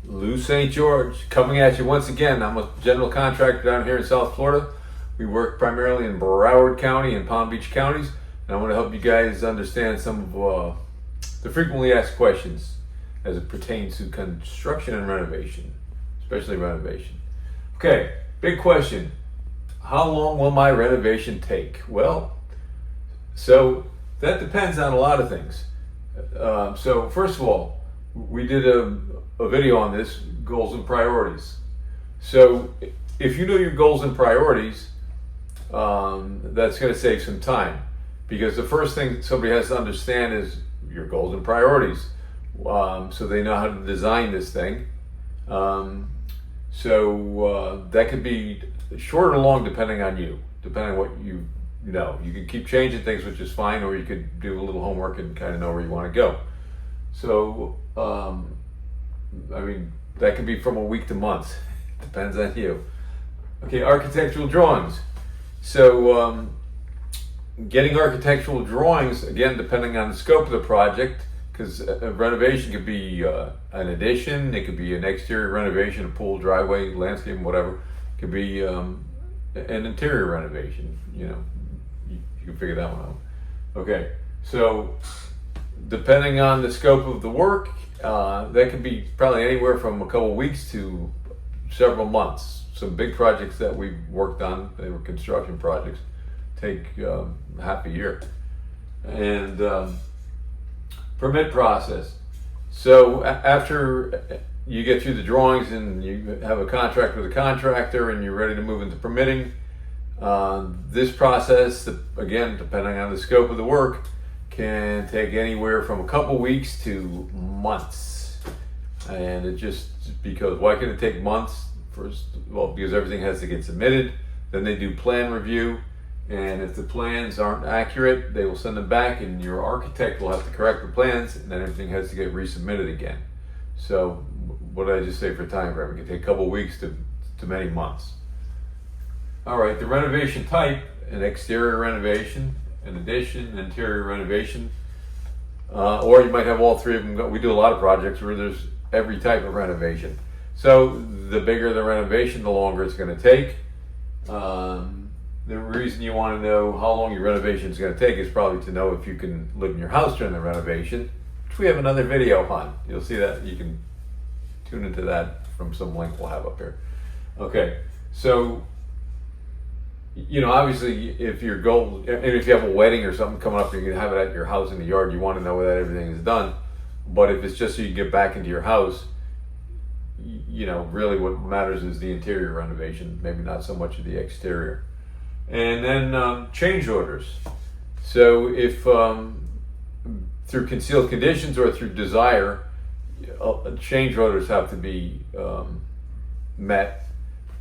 Lou St. George coming at you once again. I'm a general contractor down here in South Florida. We work primarily in Broward County and Palm Beach counties, and I want to help you guys understand some of the frequently asked questions as it pertains to construction and renovation, especially renovation. Okay, big question. How long will my renovation take? Well, so that depends on a lot of things. So first of all, we did a video on this, goals and priorities. So if you know your goals and priorities, that's going to save some time, because the first thing somebody has to understand is your goals and priorities, so they know how to design this thing. So that could be short or long depending on you, depending on what you know. You can keep changing things, which is fine, or you could do a little homework and kind of know where you want to go. So I mean, that could be from a week to months. Depends on you. Okay, architectural drawings. So getting architectural drawings, again, depending on the scope of the project, because a renovation could be an addition, it could be an exterior renovation, a pool, driveway, landscape, whatever. It could be an interior renovation. You know, you can figure that one out. Okay, so depending on the scope of the work, that can be probably anywhere from a couple weeks to several months. Some big projects that we've worked on, they were construction projects, take half a year. And permit process. So after you get through the drawings and you have a contract with a contractor and you're ready to move into permitting, this process, again, depending on the scope of the work, can take anywhere from a couple weeks to months. And it just, because why can it take months? First, well, because everything has to get submitted. Then they do plan review, and if the plans aren't accurate, they will send them back, and your architect will have to correct the plans, and then everything has to get resubmitted again. So what did I just say for time frame? It can take a couple weeks to many months. All right, the renovation type: an exterior renovation, an addition, an interior renovation, or you might have all three of them. We do a lot of projects where there's every type of renovation. So the bigger the renovation, the longer it's going to take. The reason you want to know how long your renovation is going to take is probably to know if you can live in your house during the renovation, which we have another video on. You'll see that. You can tune into that from some link we'll have up here. Okay, so you know, obviously, if your goal, and if you have a wedding or something coming up, you're going to have it at your house in the yard, you want to know that everything is done. But if it's just so you can get back into your house, you know, really what matters is the interior renovation, maybe not so much of the exterior. And then change orders. So if through concealed conditions or through desire, change orders have to be met,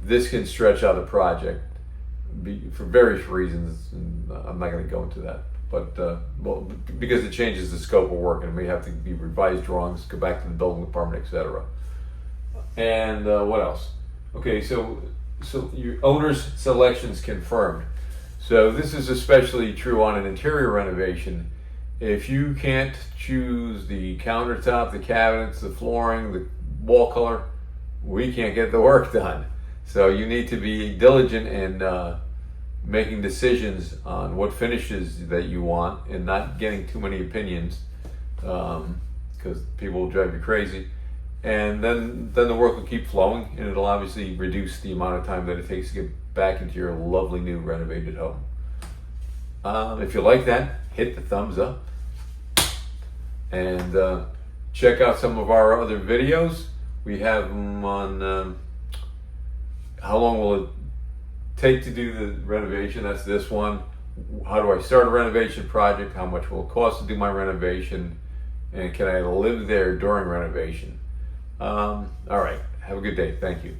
this can stretch out a project for various reasons, and I'm not going to go into that. But well, because it changes the scope of work, and we have to be revised drawings, go back to the building department, etc. And what else? Okay, so your owner's selections confirmed. So this is especially true on an interior renovation. If you can't choose the countertop, the cabinets, the flooring, the wall color, we can't get the work done. So you need to be diligent in making decisions on what finishes that you want and not getting too many opinions, because people will drive you crazy. And then the work will keep flowing, and it'll obviously reduce the amount of time that it takes to get back into your lovely new renovated home. If you like that, hit the thumbs up, and check out some of our other videos. We have them on how long will it take to do the renovation. That's this one. How do I start a renovation project? How much will it cost to do my renovation? And can I live there during renovation? All right. Have a good day. Thank you.